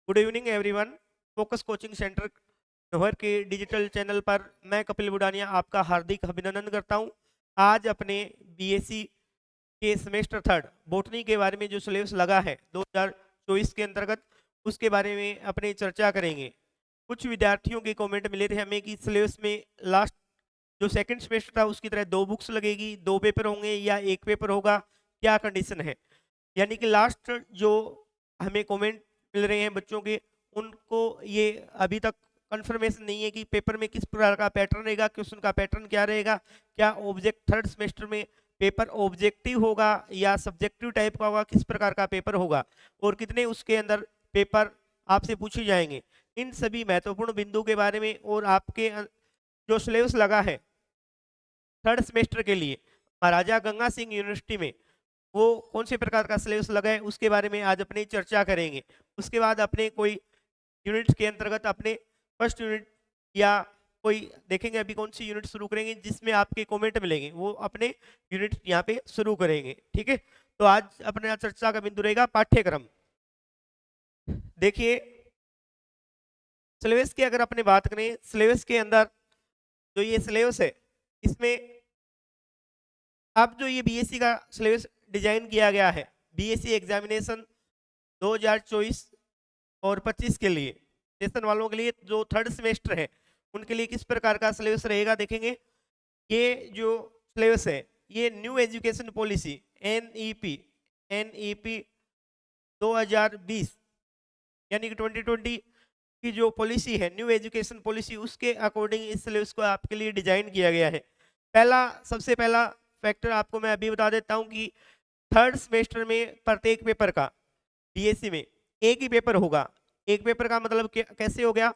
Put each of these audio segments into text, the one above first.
Good evening everyone. Focus coaching centre Nohar के digital channel पर मैं कपिल बुडानिया आपका हार्दिक अभिनंदन करता हूं। आज अपने बीएससी के सेमेस्टर थर्ड बॉटनी के बारे में जो सिलेबस लगा है 2024 के अंतर्गत उसके बारे में अपने चर्चा करेंगे। कुछ विद्यार्थियों के कमेंट मिले थे हमें कि सिलेबस में लास्ट जो सेकंड सेमेस्टर था उसकी तरह 2 बुक्स लगेगी, 2 पेपर होंगे या 1 पेपर होगा, क्या कंडीशन है। यानी कि लास्ट जो हमें कमेंट मिल रहे हैं बच्चों के, उनको ये अभी तक कंफर्मेशन नहीं है कि पेपर में किस प्रकार का पैटर्न रहेगा, क्वेश्चन का पैटर्न क्या रहेगा, क्या ऑब्जेक्ट थर्ड सेमेस्टर में पेपर ऑब्जेक्टिव होगा या सब्जेक्टिव टाइप का होगा, किस प्रकार का पेपर होगा और कितने उसके अंदर पेपर आपसे पूछे जाएंगे। इन सभी महत्वपूर्ण बिंदु के बारे में और आपके जो सिलेबस लगा है थर्ड सेमेस्टर के लिए महाराजा गंगा सिंह यूनिवर्सिटी में, वो कौन से प्रकार का सिलेबस लगा है उसके बारे में आज अपनी चर्चा करेंगे। उसके बाद अपने कोई यूनिट के अंतर्गत अपने फर्स्ट यूनिट या कोई देखेंगे अभी कौन सी यूनिट शुरू करेंगे जिसमें आपके कमेंट मिलेंगे, वो अपने यूनिट यहाँ पे शुरू करेंगे। ठीक है, तो आज अपने चर्चा का बिंदु रहेगा पाठ्यक्रम। देखिए सिलेबस की अगर अपने बात करें, सिलेबस के अंदर जो ये सिलेबस है इसमें अब जो ये बीएससी का सिलेबस डिजाइन किया गया है बीएससी एग्जामिनेशन 2024 और 25 के लिए सेशन वालों के लिए जो थर्ड सेमेस्टर है उनके लिए किस प्रकार का सिलेबस रहेगा देखेंगे। ये जो सिलेबस है ये न्यू एजुकेशन पॉलिसी एनईपी 2020 यानी कि 2020 की जो पॉलिसी है न्यू एजुकेशन पॉलिसी उसके अकॉर्डिंग इस सिलेबस को आपके लिए डिजाइन किया गया है। सबसे पहला फैक्टर आपको मैं अभी बता देता हूं कि थर्ड सेमेस्टर में प्रत्येक पेपर का बीएससी में एक ही पेपर होगा। एक पेपर का मतलब कैसे हो गया,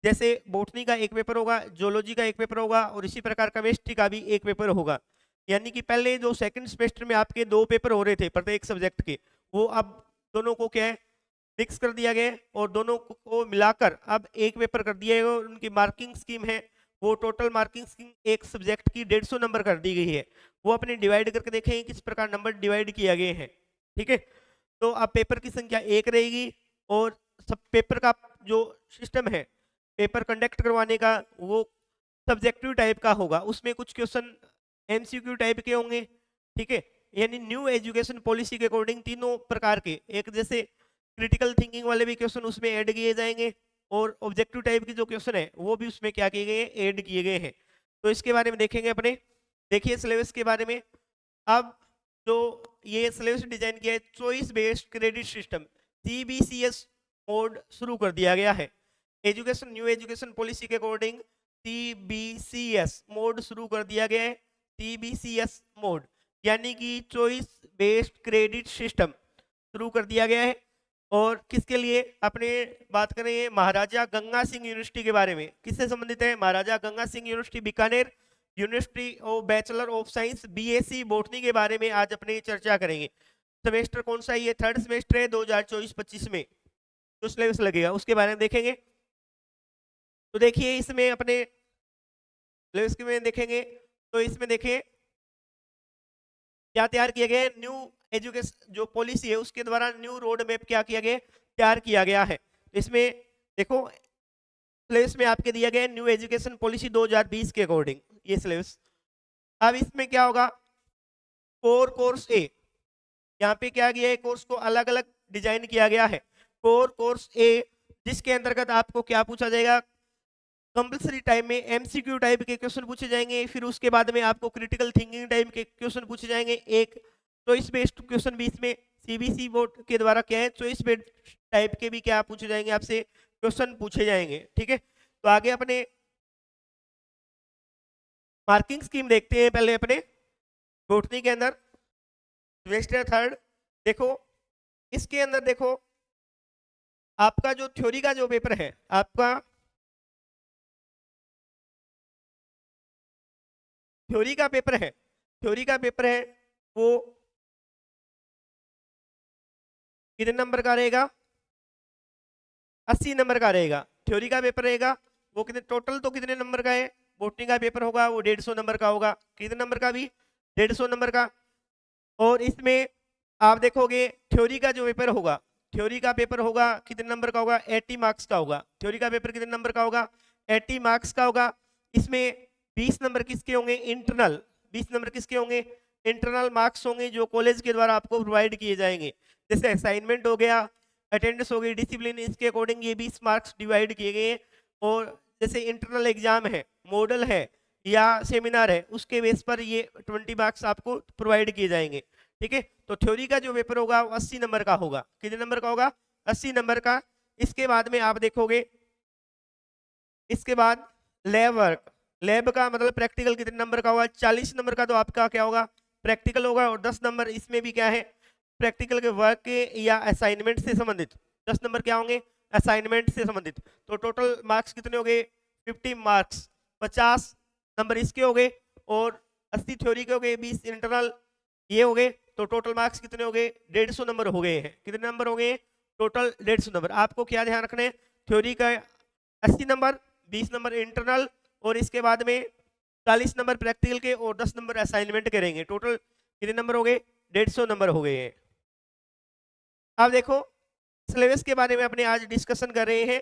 जैसे बॉटनी का एक पेपर होगा, जोलॉजी का एक पेपर होगा और इसी प्रकार केमिस्ट्री का भी एक पेपर होगा। यानी कि पहले जो सेकंड सेमेस्टर में आपके 2 पेपर हो रहे थे प्रत्येक सब्जेक्ट के, वो अब दोनों को क्या है मिक्स कर दिया गया और दोनों को मिलाकर अब एक पेपर कर दिया गया। उनकी मार्किंग स्कीम है वो टोटल मार्किंग स्कीम एक सब्जेक्ट की 150 नंबर कर दी गई है। वो अपने डिवाइड करके देखेंगे किस प्रकार नंबर डिवाइड किया गए हैं। ठीक है, तो अब पेपर की संख्या 1 रहेगी और सब पेपर का जो सिस्टम है पेपर कंडक्ट करवाने का वो सब्जेक्टिव टाइप का होगा, उसमें कुछ क्वेश्चन एमसीक्यू टाइप के होंगे। ठीक है, यानी न्यू एजुकेशन पॉलिसी के अकॉर्डिंग तीनों प्रकार के एक जैसे क्रिटिकल थिंकिंग वाले भी क्वेश्चन उसमें ऐड किए जाएंगे और ऑब्जेक्टिव टाइप के जो क्वेश्चन है वो भी उसमें क्या किए गए हैं ऐड किए गए हैं। तो इसके बारे में देखेंगे अपने। देखिए सिलेबस के बारे में, अब जो ये सिलेबस डिजाइन किया है choice based credit system CBCS mode शुरू कर दिया गया है। एजुकेशन न्यू एजुकेशन पॉलिसी के अकॉर्डिंग सीबीसीएस मोड शुरू कर दिया गया है। सीबीसीएस मोड यानी कि चॉइस बेस्ड क्रेडिट सिस्टम शुरू कर दिया गया है। और किसके लिए अपने बात करें महाराजा गंगा सिंह यूनिवर्सिटी के बारे में, किससे संबंधित है Maharaja Ganga Singh university Bikaner university of bachelor of science BSc botany के बारे में आज अपने चर्चा करेंगे। सेमेस्टर कौन सा, ये थर्ड सेमेस्टर है 2024-25 में जो सिलेबस लगेगा उसके बारे में देखेंगे। तो देखिए इसमें अपने सिलेबस के में देखेंगे तो इसमें देखें क्या तैयार किया गया है, न्यू एजुकेशन जो पॉलिसी है उसके द्वारा न्यू रोड मैप क्या किया गया तैयार किया गया है। इसमें देखो सिलेबस में आपके दिया गया है न्यू एजुकेशन पॉलिसी 2020 के अकॉर्डिंग ये सिलेबस। अब इसमें क्या होगा, कोर कोर्स ए, यहाँ पे क्या किया है कोर्स को अलग अलग डिजाइन किया गया है। कोर कोर्स ए जिसके अंतर्गत आपको क्या पूछा जाएगा, कंपल्सरी टाइप में एमसीक्यू टाइप के क्वेश्चन पूछे जाएंगे, फिर उसके बाद में आपको क्रिटिकल थिंकिंग टाइप के क्वेश्चन पूछे जाएंगे, एक चॉइस बेस्ड क्वेश्चन भी इसमें सीबीसी बोर्ड के द्वारा क्या है चॉइस बेस्ड टाइप के भी क्या पूछे जाएंगे आपसे क्वेश्चन पूछे जाएंगे। ठीक है, तो आगे अपने मार्किंग स्कीम देखते हैं पहले अपने बॉटनी के अंदर सेमेस्टर थर्ड। देखो इसके अंदर देखो आपका जो थ्योरी का जो पेपर है, आपका थ्योरी का पेपर है, थ्योरी का पेपर है वो कितने नंबर का रहेगा, 80 नंबर का रहेगा थ्योरी का पेपर रहेगा। वो कितने टोटल तो कितने नंबर का है, बॉटनी का पेपर होगा वो 150 नंबर का होगा, कितने नंबर का भी 150 नंबर का। और इसमें आप देखोगे थ्योरी का जो पेपर होगा थ्योरी का पेपर होगा कितने नंबर का होगा, 80 मार्क्स का होगा। थ्योरी का पेपर कितने नंबर का होगा, 80 मार्क्स का होगा। इसमें 20 नंबर किसके होंगे, इंटरनल। 20 नंबर किसके होंगे, इंटरनल मार्क्स होंगे जो कॉलेज के द्वारा आपको प्रोवाइड किए जाएंगे। जैसे असाइनमेंट हो गया, अटेंडेंस हो गई, डिसिप्लिन, इसके अकॉर्डिंग ये 20 मार्क्स डिवाइड किए गए हैं। और जैसे इंटरनल एग्जाम है, मॉडल है या सेमिनार है, उसके बेस पर ये 20 मार्क्स आपको प्रोवाइड किए जाएंगे। ठीक है, तो थ्योरी का जो पेपर होगा वो 80 नंबर का होगा। कितने नंबर का होगा, 80 नंबर का। इसके बाद में आप देखोगे, इसके बाद लैब वर्क, लैब का मतलब प्रैक्टिकल कितने नंबर का होगा, 40 नंबर का तो आपका क्या होगा, प्रैक्टिकल होगा। और 10 नंबर इसमें भी क्या है, प्रैक्टिकल के वर्क के या असाइनमेंट से संबंधित 10 नंबर क्या होंगे, असाइनमेंट से संबंधित। तो टोटल मार्क्स कितने हो गए, 50 मार्क्स, 50 नंबर इसके हो गए और 80 थ्योरी के हो गए, 20 इंटरनल ये हो गए। तो टोटल मार्क्स कितने हो गए, 150 नंबर हो गए हैं। कितने नंबर हो गए, टोटल 150 नंबर। आपको क्या ध्यान रखना है, थ्योरी का 80 नंबर, 20 नंबर इंटरनल और इसके बाद में 40 नंबर प्रैक्टिकल के और 10 नंबर असाइनमेंट करेंगे। टोटल कितने नंबर हो गए, 150 नंबर हो गए हैं। अब देखो सिलेबस के बारे में अपने आज डिस्कशन कर रहे हैं।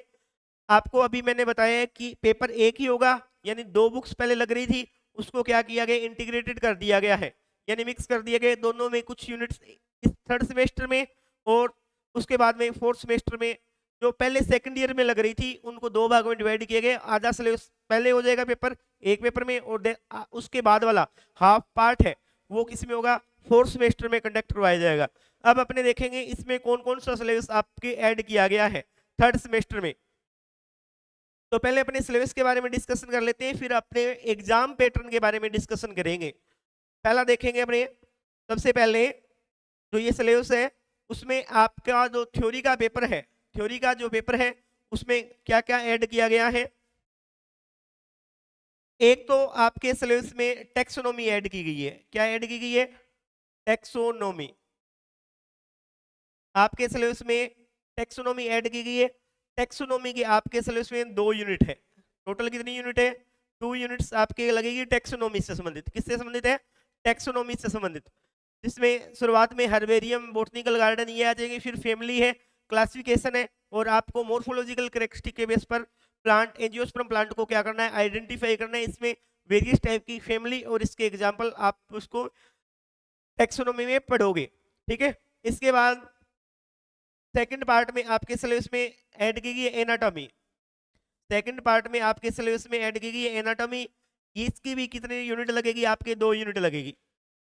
आपको अभी मैंने बताया है कि पेपर एक ही होगा, यानी 2 बुक्स पहले लग रही थी, उसको क्या किया गया, इंटीग्रेटेड कर दिया गया है, यानी मिक्स कर दिया गया। दोनों में कुछ यूनिट्स इस थर्ड सेमेस्टर में और उसके बाद में फोर्थ सेमेस्टर में जो पहले सेकंड ईयर में लग रही थी, उनको 2 भागों में डिवाइड किए गए। आधा सिलेबस पहले हो जाएगा पेपर एक पेपर में, और उसके बाद वाला हाफ पार्ट है वो किस में होगा, फोर्थ सेमेस्टर में कंडक्ट करवाया जाएगा। अब अपने देखेंगे इसमें कौन कौन सा सिलेबस आपके ऐड किया गया है थर्ड सेमेस्टर में। तो पहले अपने सिलेबस के बारे में डिस्कशन कर लेते हैं, फिर अपने एग्जाम पैटर्न के बारे में डिस्कशन करेंगे। पहला देखेंगे अपने, सबसे पहले जो ये सिलेबस है उसमें आपका जो थ्योरी का पेपर है, थ्योरी का जो पेपर है उसमें क्या क्या ऐड किया गया है। एक तो आपके सिलेबस में टेक्सोनोमी ऐड की गई है। क्या ऐड की गई है, टेक्सोनोमी। आपके सिलेबस में टेक्सोनोमी ऐड की गई है। टेक्सोनोमी के आपके सिलेबस में 2 यूनिट है। टोटल कितनी यूनिट है, 2 यूनिट्स आपके लगेगी टेक्सोनोमी से संबंधित। किससे संबंधित है, टेक्सोनोमी से संबंधित। जिसमें शुरुआत में हर्बेरियम, बोटनिकल गार्डन ये आ जाएंगे, फिर फैमिली है, क्लासिफिकेशन है, और आपको मोर्फोलॉजिकल कैरेक्टरिस्टिक के बेस पर प्लांट, एंजियोस्पर्म प्लांट को क्या करना है, आइडेंटिफाई करना है। इसमें वेरियस टाइप की फैमिली और इसके एग्जाम्पल आप उसको टेक्सोनोमी में पढ़ोगे। ठीक है, इसके बाद सेकंड पार्ट में आपके सिलेबस में ऐड की गई है एनाटॉमी। सेकंड पार्ट में आपके सिलेबस में ऐड की गई है एनाटॉमी। इसकी भी कितनी यूनिट लगेगी, आपके 2 यूनिट लगेगी।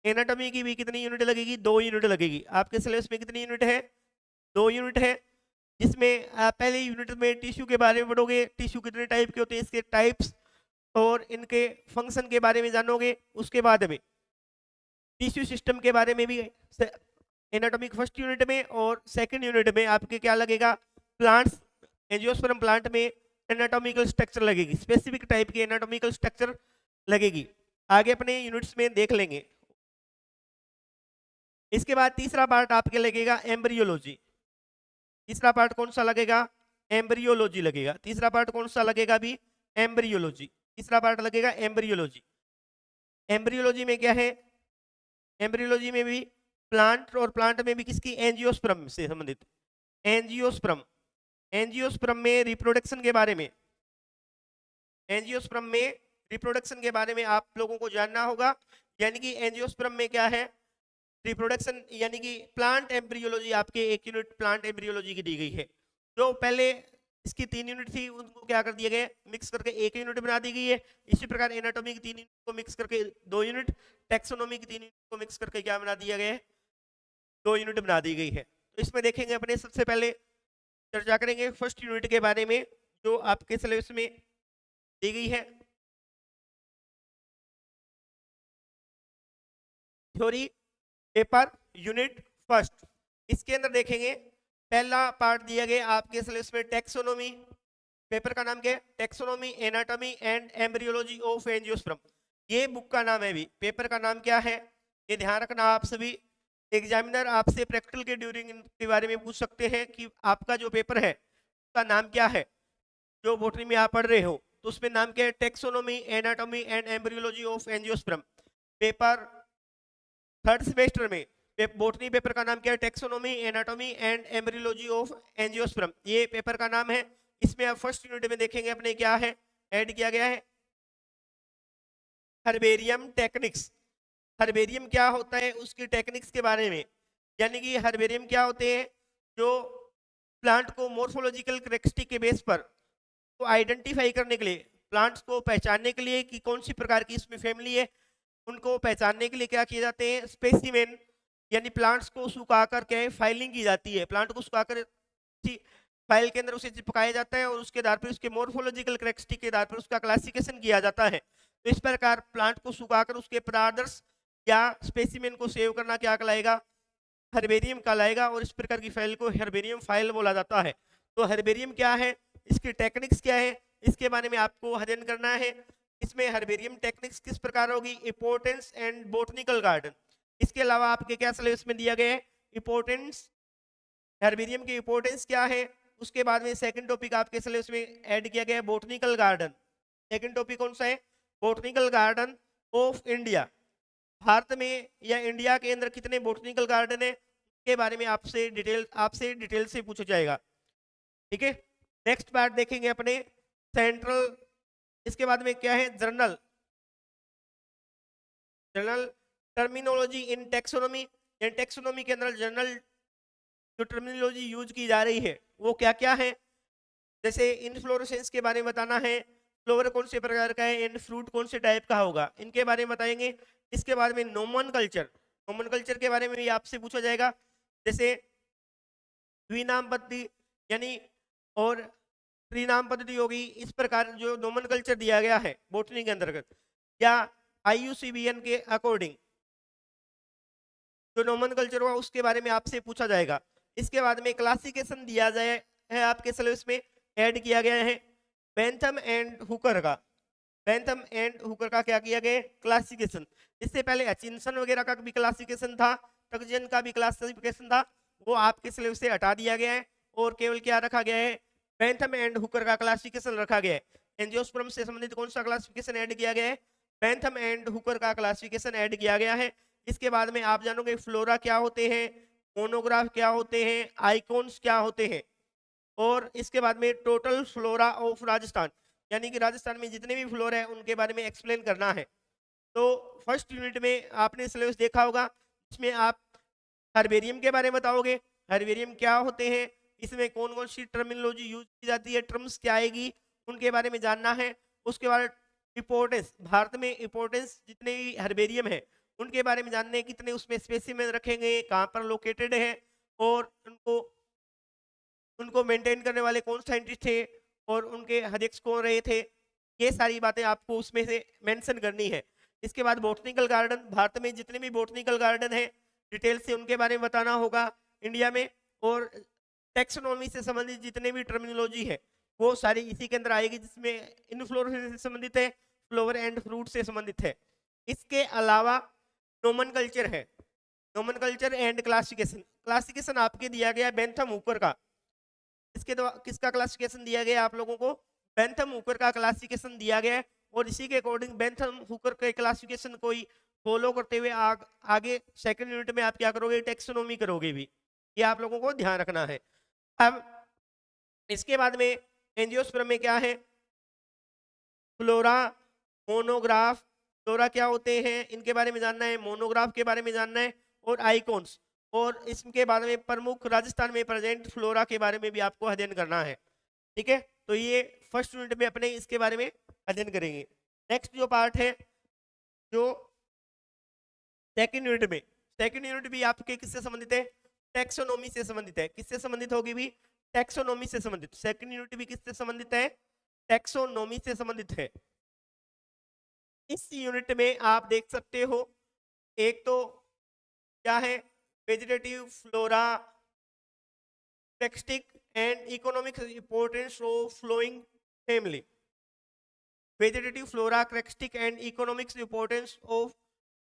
एनाटॉमी की भी कितनी यूनिट लगेगी, 2 यूनिट लगेगी। आपके सिलेबस में कितनी यूनिट है, 2 यूनिट है। जिसमें आप पहले यूनिट में टिश्यू के बारे में पढ़ोगे, टिश्यू कितने टाइप के होते हैं, इसके टाइप्स और इनके फंक्शन के बारे में जानोगे। उसके बाद में टिश्यू सिस्टम के बारे में भी एनाटॉमिक फर्स्ट यूनिट में, और सेकंड यूनिट में आपके क्या लगेगा, प्लांट्स, एंजियोस्पर्म प्लांट में एनाटॉमिकल स्ट्रक्चर लगेगी, स्पेसिफिक टाइप की एनाटॉमिकल स्ट्रक्चर लगेगी। आगे अपने यूनिट्स में देख लेंगे। इसके बाद तीसरा पार्ट आपके लगेगा एम्ब्रियोलॉजी। तीसरा पार्ट कौन सा लगेगा, एम्ब्रियोलॉजी लगेगा। तीसरा पार्ट कौन सा लगेगा भी, एम्ब्रियोलॉजी। तीसरा पार्ट लगेगा एम्ब्रियोलॉजी। एम्ब्रियोलॉजी में क्या है, एम्ब्रियोलॉजी में भी प्लांट, और प्लांट में भी किसकी, एंजियोस्पर्म से संबंधित। एंजियोस्पर्म, एंजियोस्पर्म में रिप्रोडक्शन के बारे में, एंजियोस्पर्म में रिप्रोडक्शन के बारे में आप लोगों को जानना होगा। यानी कि एंजियोस्पर्म में क्या है, रिप्रोडक्शन, यानी कि प्लांट एम्ब्रियोलॉजी आपके 1 यूनिट प्लांट एम्ब्रियोलॉजी की दी गई है। जो पहले इसकी 3 यूनिट थी उनको क्या कर दिया गया, मिक्स करके 1 यूनिट बना दी गई है। इसी प्रकार एनाटॉमी की 3 यूनिट को मिक्स करके 2 यूनिट, टेक्सोनोमी की 3 यूनिट को मिक्स करके क्या बना दिया गया है, 2 यूनिट बना दी गई है। तो इसमें देखेंगे अपने, सबसे पहले चर्चा करेंगे फर्स्ट यूनिट के बारे में जो आपके सिलेबस में दी गई है। थ्योरी पेपर यूनिट फर्स्ट, इसके अंदर देखेंगे पहला पार्ट दिया गया आपके सिलेबस में टेक्सोनोमी। पेपर का नाम क्या है, taxonomy, anatomy and embryology of angiosperm. ये बुक का नाम है भी, पेपर का नाम क्या है ये ध्यान रखना आप सभी। एग्जामिनर आपसे प्रैक्टिकल के ड्यूरिंग के बारे में पूछ सकते हैं कि आपका जो पेपर है उसका नाम क्या है। जो बॉटनी में आप पढ़ रहे हो तो उसमें नाम क्या है, taxonomy, anatomy and embryology of angiosperm. Paper third semester में बोटनी पेपर का नाम क्या है? Taxonomy, anatomy and embryology of angiosperm, ये पेपर का नाम है। इसमें आप फर्स्ट यूनिट में देखेंगे अपने क्या है ऐड किया गया है, हर्बेरियम टेक्निक्स। हर्बेरियम क्या होता है उसकी टेक्निक्स के बारे में, यानी कि हर्बेरियम क्या होते हैं जो प्लांट को मोर्फोलॉजिकल करेक्टरिस्टिक के बेस पर तो आइडेंटिफाई करने के लिए, प्लांट्स को पहचानने के लिए कि कौन सी प्रकार की इसमें फैमिली है, उनको पहचानने के लिए क्या किए जाते हैं, स्पेसिमेन यानी प्लांट्स को सुखाकर क्या है फाइलिंग की जाती है, प्लांट को सुखाकर फाइल के अंदर उसे चिपकाया जाता है और उसके आधार पर उसके मोर्फोलॉजिकल करेक्टरिस्टिक के आधार पर उसका क्लासिफिकेशन किया जाता है। तो इस प्रकार प्लांट को सुखाकर उसके पदार्थ या स्पेसिमेन को सेव करना क्या कहलाएगा, हर्बेरियम कहलाएगा, और इस प्रकार की फाइल को हर्बेरियम फाइल बोला जाता है। तो हर्बेरियम क्या है, इसकी टेक्निक्स क्या है, इसके बारे में आपको अध्ययन करना है। इसमें हर्बेरियम टेक्निक्स किस प्रकार होगी, इंपोर्टेंस एंड बोटनिकल गार्डन। इसके अलावा आपके क्या सिलेबस में दिया गया है, इंपोर्टेंस, हर्बेरियम की इंपोर्टेंस क्या है। उसके बाद में सेकंड टॉपिक आपके सिलेबस में ऐड किया गया है बोटनिकल गार्डन। सेकंड टॉपिक कौन सा है, botanical garden of India. Bharat में या इंडिया के अंदर कितने बोटनिकल गार्डन है के बारे में आपसे डिटेल से पूछा जाएगा। ठीक है, नेक्स्ट पार्ट देखेंगे अपने सेंट्रल। इसके बाद में क्या है, जर्नल टर्मिनोलॉजी इन टेक्सोनोमी। टेक्सोनोमी के अंदर जर्नल जो टर्मिनोलॉजी यूज की जा रही है वो क्या क्या है, जैसे इनफ्लोरेसेंस के बारे में बताना है, फ्लोवर कौन से प्रकार का है, एंड फ्रूट कौन से टाइप का होगा, इनके बारे में बताएंगे। इसके बाद में नोमेनकल्चर के बारे में भी आपसे पूछा जाएगा, जैसे द्विनाम पद्धति यानी और त्रिनाम पद्धति होगी। इस प्रकार जो नोमेनकल्चर दिया गया है बोटनी के अंतर्गत या IUCN के अकॉर्डिंग जो नोमेनकल्चर हुआ उसके बारे में आपसे पूछा जाएगा। इसके बाद में क्लासिफिकेशन दिया जाए है, आपके सिलेबस में ऐड किया गया है बेंथम एंड हुकर का। बेंथम एंड हुकर का क्या किया गया, क्लासिफिकेशन। इससे पहले हचिंसन वगैरह का भी क्लासिफिकेशन था, टकजन का भी क्लासिफिकेशन था, वो आपके सिलेबस से हटा दिया गया है और केवल क्या रखा गया है, बेंथम एंड हुकर का क्लासिफिकेशन रखा गया है। एंजियोस्पर्म से संबंधित कौन सा क्लासिफिकेशन ऐड किया गया है, बेंथम एंड हुकर का क्लासिफिकेशन ऐड किया गया है। इसके बाद में आप जानोगे फ्लोरा क्या होते हैं, मोनोग्राफ क्या होते हैं, आइकॉन्स क्या होते हैं, और इसके बाद में टोटल फ्लोरा ऑफ राजस्थान यानी कि राजस्थान में जितने भी फ्लोरा है उनके बारे में एक्सप्लेन करना है। तो फर्स्ट यूनिट में आपने सिलेबस देखा होगा, इसमें आप हर्बेरियम के बारे में बताओगे, हर्बेरियम क्या होते हैं, इसमें कौन कौन सी टर्मिनोलॉजी यूज की जाती है, टर्म्स क्या आएगी, उनके बारे में जानना है। उसके बाद इंपोर्टेंस, भारत में इंपोर्टेंस जितने भी हर्बेरियम है उनके बारे में जानने, कितने उसमें स्पेसिमेन रखेंगे, कहाँ पर लोकेटेड है, और उनको मेंटेन करने वाले कौन साइंटिस्ट थे और उनके अध्यक्ष कौन रहे थे, ये सारी बातें आपको उसमें से मेंशन करनी है। इसके बाद बोटनिकल गार्डन, भारत में जितने भी बोटनिकल गार्डन है डिटेल से उनके बारे में बताना होगा इंडिया में, और टेक्सोनॉमी से संबंधित जितने भी टर्मिनोलॉजी है वो सारी इसी के अंदर आएगी, जिसमें इनफ्लोरेसेंस से संबंधित है, फ्लावर एंड फ्रूट से संबंधित है। इसके अलावा नोमेनकल्चर है, नोमेनकल्चर एंड क्लासिफिकेशन आपके दिया गया बेंथम हुकर का। इसके द्वारा किसका क्लासिफिकेशन दिया गया आप लोगों को, बेंथम हुकर का क्लासिफिकेशन दिया गया है, और इसी के अकॉर्डिंग बेंथम हुकर के क्लासिफिकेशन को ही फॉलो करते हुए आगे सेकंड यूनिट में आप क्या करोगे, टेक्सोनोमी करोगे भी, ये आप लोगों को ध्यान रखना है। अब इसके बाद में एंजियोस्पर्म में क्या है, फ्लोरा, मोनोग्राफ, फ्लोरा क्या होते हैं इनके बारे में जानना है, मोनोग्राफ के बारे में जानना है, और आइकॉन्स, और इसके बारे में प्रमुख राजस्थान में प्रेजेंट फ्लोरा के बारे में भी आपको अध्ययन करना है। ठीक है, तो ये फर्स्ट यूनिट में अपने इसके बारे में अध्ययन करेंगे। नेक्स्ट जो पार्ट है जो सेकंड यूनिट में, सेकंड यूनिट भी आपके किससे संबंधित है, टेक्सोनोमी से संबंधित है। किससे संबंधित होगी भी, टेक्सोनोमी से संबंधित। सेकंड यूनिट भी किससे संबंधित है, टेक्सोनोमी से संबंधित है। इस यूनिट में आप देख सकते हो एक तो क्या है, वेजिटेटिव फ्लोरा, टेक्सटिक and economic importance of flowering family. Vegetative flora, टेक्सटिक and economics importance of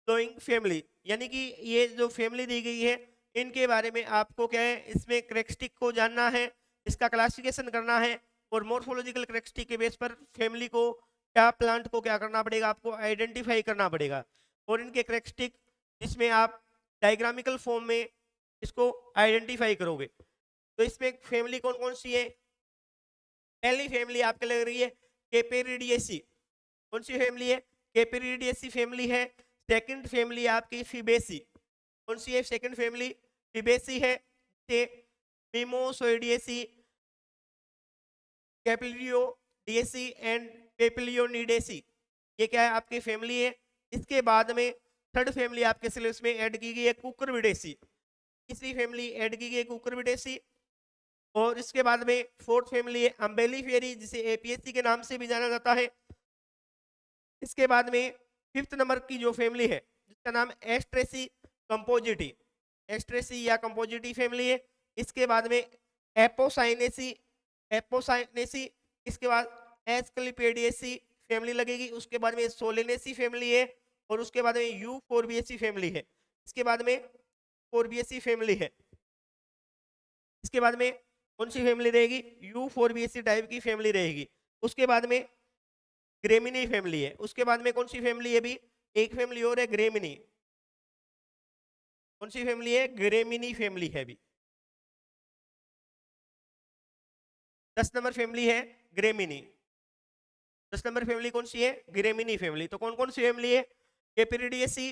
flowering family, यानी कि ये जो फैमिली दी गई है इनके बारे में आपको क्या है, इसमें करेक्टरिस्टिक को जानना है, इसका क्लासिफिकेशन करना है, और मोर्फोलॉजिकल करेक्टरिस्टिक के बेस पर फैमिली को क्या, प्लांट को क्या करना पड़ेगा, आपको आइडेंटिफाई करना पड़ेगा, और इनके करेक्टरिस्टिक जिसमें आप डायग्रामिकल फॉर्म में इसको आइडेंटिफाई करोगे। तो इसमें फैमिली कौन कौन सी है? पहली फैमिली आपके लग रही है केपेरिडिएसी। कौन सी फैमिली है? केपेरिडिएसी फैमिली है। सेकंड फैमिली आपकी फिबेसी। कौन सी है सेकंड फैमिली? फिबेसी है। मिमोसोइडिएसी, कैपिलियोडिएसी एंड पेपिलियोनिडेसी, ये क्या है आपकी फैमिली है। इसके बाद में थर्ड फैमिली आपके सिलेबस में ऐड की गई है कुकुरबिडेसी। तीसरी फैमिली ऐड की गई है कुकुरबिडेसी। और इसके बाद में फोर्थ फैमिली है अम्बेलिफेरी, जिसे एपीएससी के नाम से भी जाना जाता है। इसके बाद में फिफ्थ नंबर की जो फैमिली है जिसका नाम एस्ट्रेसी कंपोजिटी, एस्ट्रेसी या कंपोजिटी फैमिली है। इसके बाद में एपोसाइनेसी, एपोसाइनेसी। इसके बाद एस्क्लिपेडिएसी फैमिली लगेगी। उसके बाद में सोलेनेसी फैमिली है। और उसके बाद में यू4बीएसी फैमिली है। इसके बाद में 4बीएसी फैमिली है। इसके बाद में कौन सी फैमिली रहेगी? यू4बीएसी टाइप की फैमिली रहेगी। उसके बाद में ग्रेमिनी फैमिली है। उसके बाद में कौन सी फैमिली है? भी एक फैमिली और है ग्रेमिनी। कौन सी फैमिली है? ग्रेमिनी फैमिली है। भी 10 नंबर फैमिली है ग्रेमिनी। 10 नंबर फैमिली कौन सी है? Gramineae family. तो कौन कौन सी फैमिली है? केपेरिडिएसी,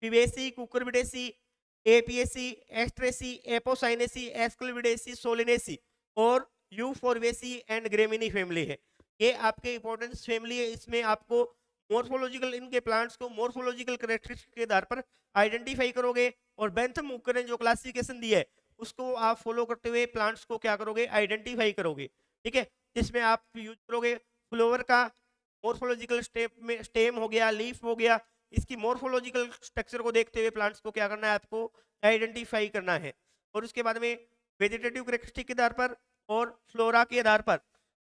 फिबेसी, कुकुरबिडेसी, एपीएसी, एस्ट्रेसी, एपोसाइनेसी, एस्क्लिविडेसी, सोलिनेसी और यूफोर्बिएसी एंड ग्रेमिनी फैमिली है। ये आपके इंपॉर्टेंस फैमिली है। इसमें आपको मॉर्फोलॉजिकल, इनके प्लांट्स को मॉर्फोलॉजिकल कैरेक्टरिस्टिक के आधार पर आइडेंटिफाई करोगे और बेंथम हुकर ने जो क्लासिफिकेशन दिया है उसको आप फॉलो करते हुए प्लांट्स को क्या करोगे? आइडेंटिफाई करोगे। ठीक है, जिसमें आप यूज करोगे फ्लावर का मॉर्फोलॉजिकल स्टेम हो गया, लीफ हो गया, इसकी मॉर्फोलॉजिकल स्ट्रक्चर को देखते हुए प्लांट्स को क्या करना है? आपको आइडेंटिफाई करना है। और उसके बाद में वेजिटेटिव कैरेक्टरिस्टिक के आधार पर और फ्लोरा के आधार पर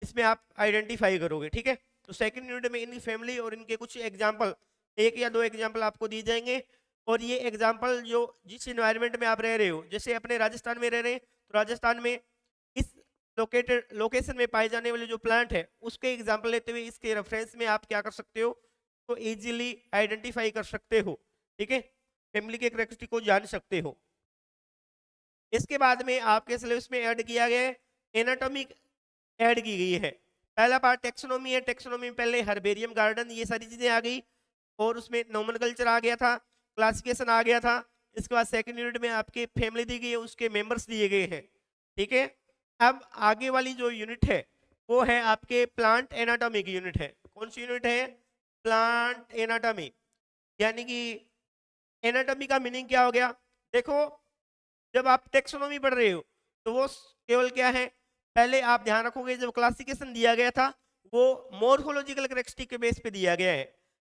इसमें आप आइडेंटिफाई करोगे। ठीक है, तो सेकंड यूनिट में इनकी फैमिली और इनके कुछ एग्जाम्पल, एक या दो एग्जाम्पल आपको दिए जाएंगे। और ये एग्जाम्पल जो जिस इन्वायरमेंट में आप रह रहे हो, जैसे अपने राजस्थान में रह रहे हैं तो राजस्थान में इस लोकेशन में पाए जाने वाले जो प्लांट है उसके एग्जाम्पल लेते हुए इसके रेफरेंस में आप क्या कर सकते हो? तो इजीली आइडेंटिफाई कर सकते हो। ठीक है, फैमिली के कैरेक्टरिस्टिक को जान सकते हो। इसके बाद में आपके सिलेबस में ऐड किया गया है एनाटॉमी, ऐड की गई है। पहला पार्ट टेक्सोनोमी है। टेक्सोनोमी में पहले हर्बेरियम गार्डन ये सारी चीजें आ गई और उसमें नोमेनक्लेचर आ गया था, क्लासिफिकेशन आ गया था। इसके बाद सेकंड यूनिट में आपके फैमिली दी गई है, उसके मेंबर्स दिए गए हैं। ठीक है, अब आगे वाली जो यूनिट है वो है आपके प्लांट एनाटॉमी की यूनिट है। कौन सी यूनिट है? Plant anatomy. यानी कि एनाटॉमी का मीनिंग क्या हो गया? देखो, जब आप टेक्सोनोमी पढ़ रहे हो तो वो केवल क्या है? पहले आप ध्यान रखोगे जब क्लासिफिकेशन दिया गया था वो मॉर्फोलॉजिकल कैरेक्टरिस्टिक के बेस पे दिया गया है,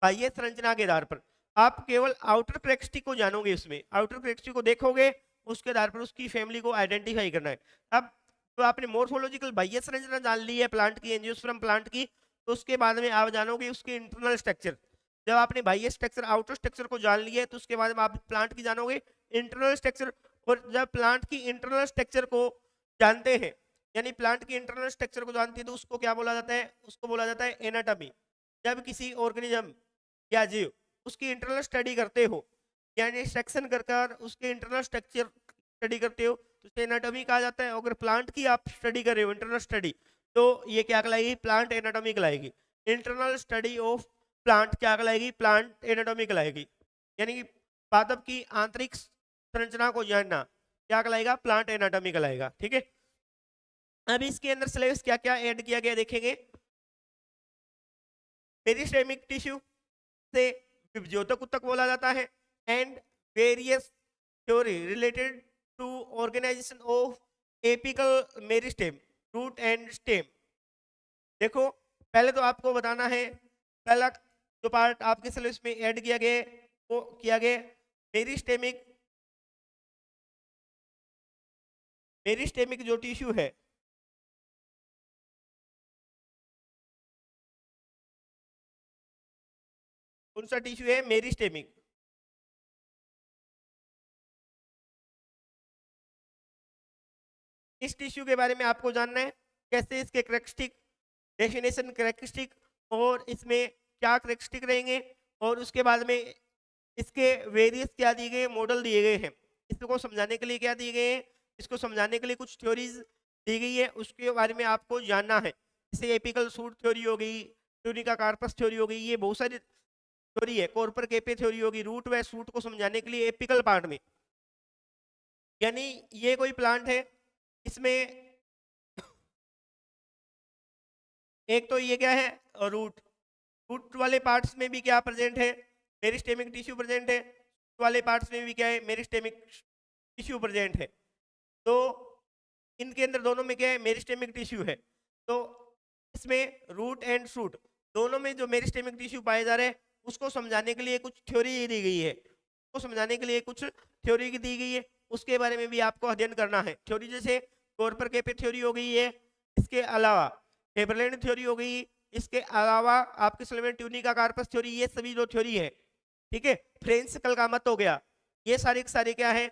बाह्य संरचना के आधार पर। आप केवल आउटर कैरेक्टरिस्टिक को जानोगे, उसमें आउटर कैरेक्टरिस्टिक को देखोगे, उसके आधार पर उसकी फैमिली को आइडेंटिफाई करना है। अब तो आपने मॉर्फोलॉजिकल बाह्य संरचना जान ली है प्लांट की, एंजियोस्पर्म प्लांट की, तो उसके बाद में आप जानोगे उसके इंटरनल स्ट्रक्चर। जब आपने बाह्य स्ट्रक्चर, आउटर स्ट्रक्चर को जान लिया है तो उसके बाद में आप प्लांट की जानोगे इंटरनल स्ट्रक्चर। और जब प्लांट की इंटरनल स्ट्रक्चर को जानते हैं, यानी प्लांट की इंटरनल स्ट्रक्चर को जानते हैं, तो उसको क्या बोला जाता है? उसको बोला जाता है एनाटॉमी। जब किसी ऑर्गेनिज्म या जीव उसकी इंटरनल स्टडी करते हो, यानी सेक्शन कर उसके इंटरनल स्ट्रक्चर स्टडी करते हो, तो उसे एनाटॉमी कहा जाता है। अगर प्लांट की आप स्टडी कर रहे हो इंटरनल स्टडी, तो ये क्या कहलाएगी? प्लांट एनाटॉमी कहलाएगी। इंटरनल स्टडी ऑफ प्लांट क्या कहलाएगी? प्लांट एनाटॉमी कहलाएगी। यानी कि पादप की आंतरिक संरचना को जानना क्या कहलाएगा? प्लांट एनाटॉमी कहलाएगा। ठीक है, अभी इसके अंदर सिलेबस क्या क्या ऐड किया गया देखेंगे। पेरिस्टेमिक टिश्यू से विभज्योतक ऊतक बोला जाता है and various theory related to organisation of apical meristem, root and stem. देखो, पहले तो आपको बताना है, पहला जो पार्ट आपके सिलेबस में ऐड किया गया वो किया गया मेरिस्टेमिक। मेरिस्टेमिक जो टिश्यू है, कौन सा टिश्यू है? मेरिस्टेमिक। इस टिश्यू के बारे में आपको जानना है, कैसे इसके कैरेक्टरिस्टिक, डेफिनेशन, कैरेक्टरिस्टिक और इसमें क्या कैरेक्टरिस्टिक रहेंगे। और उसके बाद में इसके वेरियस क्या दिए गए, मॉडल दिए गए हैं। इसको समझाने के लिए क्या दिए गए हैं, इसको समझाने के लिए कुछ थ्योरीज दी गई है, उसके बारे में आपको जानना है। जैसे एपिकल सूट थ्योरी हो गई, ट्यूनिका कार्पस थ्योरी हो गई, ये बहुत सारी थ्योरी है। कॉर्पर केपे थ्योरी होगी। रूट व सूट को समझाने के लिए एपिकल पार्ट में, यानी ये कोई प्लांट है, इसमें एक तो ये क्या है, रूट। रूट वाले पार्ट्स में भी क्या प्रेजेंट है, मेरिस्टेमिक टिश्यू प्रेजेंट है। वाले पार्ट्स में भी क्या है, मेरिस्टेमिक टिश्यू प्रेजेंट है। तो इनके अंदर दोनों में क्या है, मेरिस्टेमिक टिश्यू है। तो इसमें रूट एंड शूट दोनों में जो मेरिस्टेमिक टिश्यू पाए जा रहे हैं, उसको समझाने के लिए कुछ थ्योरी दी गई है। उसको समझाने के लिए कुछ थ्योरी दी गई है, उसके बारे में भी आपको अध्ययन करना है। थ्योरी जैसे कॉर्पर केपे थ्योरी हो गई है, इसके अलावा हेबरलैंड थ्योरी हो गई, इसके अलावा आपके सिलेबस में ट्यूनिका कार्पस थ्योरी, ये सभी जो थ्योरी है, ठीक है। फ्रेंच कल का मत हो गया, ये सारे के सारे क्या है,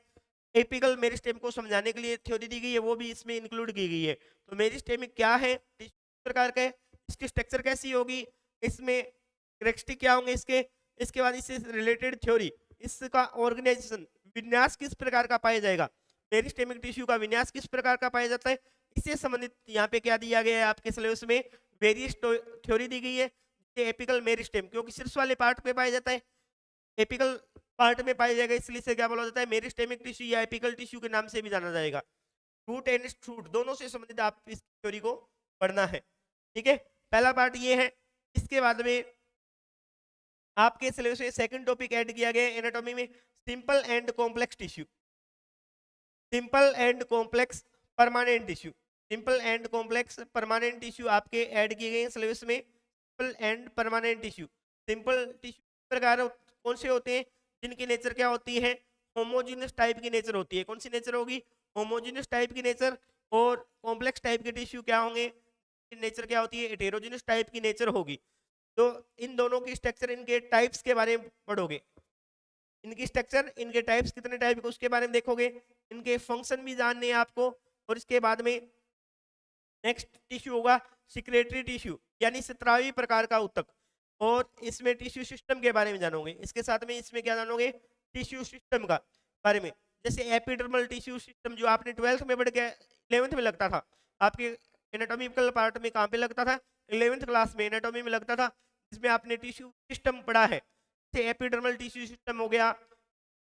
एपिकल मेरिस्टेम को समझाने के लिए थ्योरी दी गई है, वो भी इसमें इंक्लूड की गई है। तो मेरिस्टेमिक क्या है, किस प्रकार का है, इसकी स्ट्रक्चर कैसी होगी, इसमें करेक्टरिस्टिक क्या होंगे इसके, इसके बाद इससे रिलेटेड थ्योरी, इसका ऑर्गेनाइजेशन, विन्यास किस प्रकार का पाया जाएगा, मेरिस्टेमिक टिश्यू का विन्यास किस प्रकार का पाया जाता है, इससे संबंधित यहाँ पे क्या दिया गया है आपके सिलेबस में, वेरियस थ्योरी दी गई है। एपिकल मेरिस्टेम क्योंकि शीर्ष वाले पार्ट पे पाया जाता है, एपिकल पार्ट में पाया जाएगा, इसलिए से क्या बोला जाता है, मेरिस्टेमिक टिश्यू या एपिकल टिश्यू के नाम से भी जाना जाएगा। रूट एंड शूट दोनों से संबंधित आप इस थ्योरी को पढ़ना है, ठीक है। पहला पार्ट ये है। इसके बाद में आपके सिलेबस में सेकंड टॉपिक ऐड किया गया है एनाटॉमी में, simple and complex tissue, simple and complex permanent tissue. Simple and complex permanent tissue आपके ऐड किए गए हैं सिलेबस में। Simple and permanent tissue, simple tissue प्रकार कौन से होते हैं, जिनकी नेचर क्या होती है, होमोजीनियस टाइप की नेचर होती है। कौन सी नेचर होगी, होमोजीनियस टाइप की नेचर। और कॉम्प्लेक्स टाइप के टिश्यू क्या होंगे, नेचर क्या होती है, हेटेरोजीनियस टाइप की नेचर होगी। तो इन दोनों की स्ट्रक्चर, इनके टाइप्स के बारे में पढ़ोगे, इनकी स्ट्रक्चर, इनके टाइप्स कितने टाइप के उसके बारे में देखोगे, इनके फंक्शन भी जानने हैं आपको। और इसके बाद में नेक्स्ट टिश्यू होगा सिक्रेटरी टिश्यू, यानी 17वीं प्रकार का ऊतक। और इसमें टिश्यू सिस्टम के बारे में जानोगे। इसके साथ में इसमें क्या जानोगे, टिश्यू सिस्टम का बारे में। जैसे एपिडर्मल टिश्यू सिस्टम जो आपने 12th में पढ़ के 11th में लगता था, आपके एनाटॉमिकल पार्ट में कहाँ पे लगता था, 11th क्लास में एनाटॉमी में लगता था, जिसमें आपने टिश्यू सिस्टम पढ़ा है। जैसे एपिडर्मल टिश्यू सिस्टम हो गया,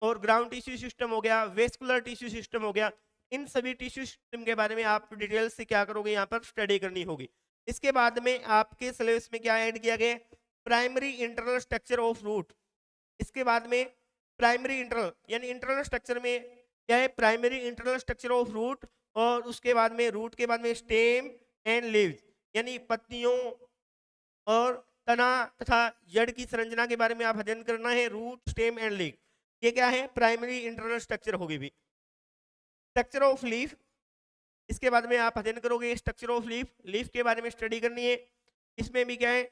और ग्राउंड टिश्यू सिस्टम हो गया, वेस्कुलर टिश्यू सिस्टम हो गया। इन सभी टिश्यू सिस्टम के बारे में आप डिटेल से क्या करोगे, यहाँ पर स्टडी करनी होगी। इसके बाद में आपके सिलेबस में क्या ऐड किया गया, primary internal structure of root. इसके बाद में प्राइमरी इंटरनल यानी इंटरनल स्ट्रक्चर में क्या है, primary internal structure of root. और उसके बाद में रूट के बाद में स्टेम एंड लीव्स, यानी पत्तियों और तना तथा जड़ की संरचना के बारे में आप अध्ययन करना है। रूट, स्टेम एंड लीफ, ये क्या है, प्राइमरी इंटरनल स्ट्रक्चर होगी भी। स्ट्रक्चर ऑफ लीफ, इसके बाद में आप अध्ययन करोगे स्ट्रक्चर ऑफ लीफ, लीफ के बारे में स्टडी करनी है। इसमें भी क्या है,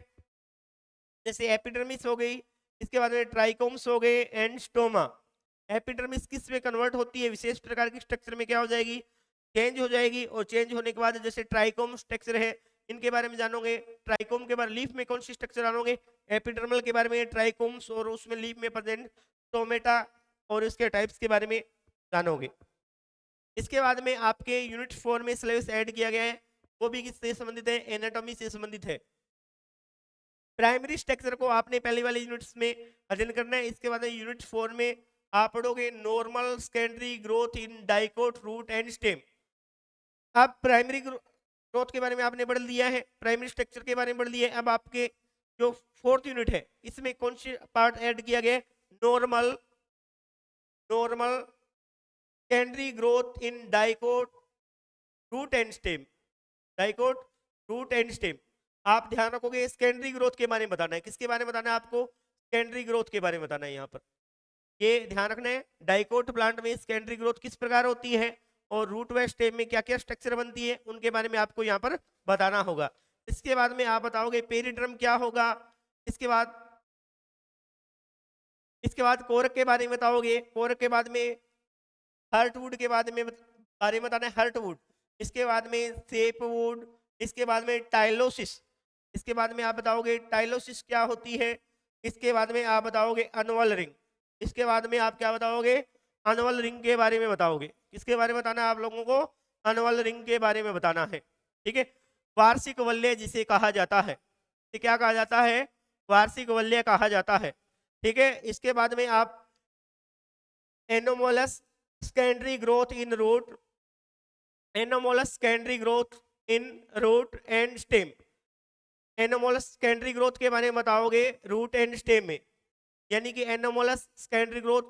जैसे एपिडर्मिस हो गई, इसके बाद में ट्राइकोम्स हो गए एंड स्टोमा। एपिडर्मिस किस में कन्वर्ट होती है, विशेष प्रकार की स्ट्रक्चर में क्या हो जाएगी, चेंज हो जाएगी। और चेंज होने के बाद जैसे ट्राइकोम स्ट्रक्चर है, इनके बारे में जानोगे। ट्राइकोम के बाद लीफ में कौन सी स्ट्रक्चर जानोगे, एपिडर्मल के बारे में ट्राइकोम्स, और उसमें लीफ में प्रेजेंट स्टोमेटा और इसके टाइप्स के बारे में जानोगे। इसके बाद में आपके यूनिट 4 में सिलेबस ऐड किया गया है, वो भी किससे संबंधित है, एनाटॉमी से संबंधित है। प्राइमरी स्ट्रक्चर को आपने पहले वाले यूनिट्स में अध्ययन करना है। इसके बाद यूनिट 4 में आप पढ़ोगे normal secondary growth in dicot, root and stem. अब प्राइमरी ग्रोथ के बारे में आपने पढ़ लिया है, प्राइमरी स्ट्रक्चर के बारे में पढ़ लिया है। अब आपके जो 4th यूनिट है, इसमें कौन सी पार्ट ऐड किया गया है, normal secondary growth in dicot, root and stem. Dicot, root and stem. आप ध्यान रखोगे सेकेंडरी ग्रोथ के बारे में बताना है। किसके बारे में बताना है आपको, सेकेंडरी ग्रोथ के बारे में बताना है। यहाँ पर ये ध्यान रखना है, डाइकोट प्लांट में सेकेंडरी ग्रोथ किस प्रकार होती है, और रूट व स्टेम में क्या क्या स्ट्रक्चर बनती है, उनके बारे में आपको यहाँ पर बताना होगा। इसके बाद में आप बताओगे पेरिड्रम क्या होगा। इसके बाद कोरक के बारे में बताओगे। कोरक के बाद में हर्टवुड के बारे में बताना है, हर्टवुड। इसके बाद में सेपवुड। इसके बाद में टाइलोसिस। इसके बाद में आप बताओगे टाइलोसिस क्या होती है। इसके बाद में आप बताओगे अनवल रिंग। इसके बाद में आप क्या बताओगे, एनुअल रिंग के बारे में बताओगे। किसके बारे में बताना है आप लोगों को, एनुअल रिंग के बारे में बताना है, ठीक है। वार्षिक वलय जिसे कहा जाता है, ये क्या कहा जाता है, वार्षिक वलय कहा जाता है, ठीक है। इसके बाद में आप anomalous secondary growth in root, anomalous secondary growth in root and stem, anomalous secondary growth के बारे में बताओगे रूट एंड स्टेम में, यानी कि anomalous secondary growth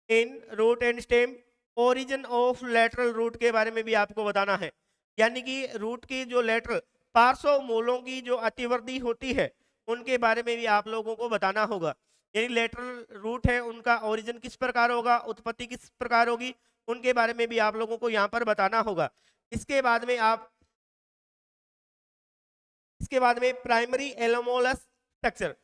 in root and stem. Origin of lateral root के बारे में भी आपको बताना है, यानी कि रूट की जो लेटरल पार्श्व मूलों की जो अतिवृद्धि होती है उनके बारे में भी आप लोगों को बताना होगा। यानी लेटरल रूट है उनका ओरिजिन किस प्रकार होगा, उत्पत्ति किस प्रकार होगी, उनके बारे में भी आप लोगों को यहाँ पर बताना होगा। इसके बाद में प्राइमरी एलोमोलस स्ट्रक्चर,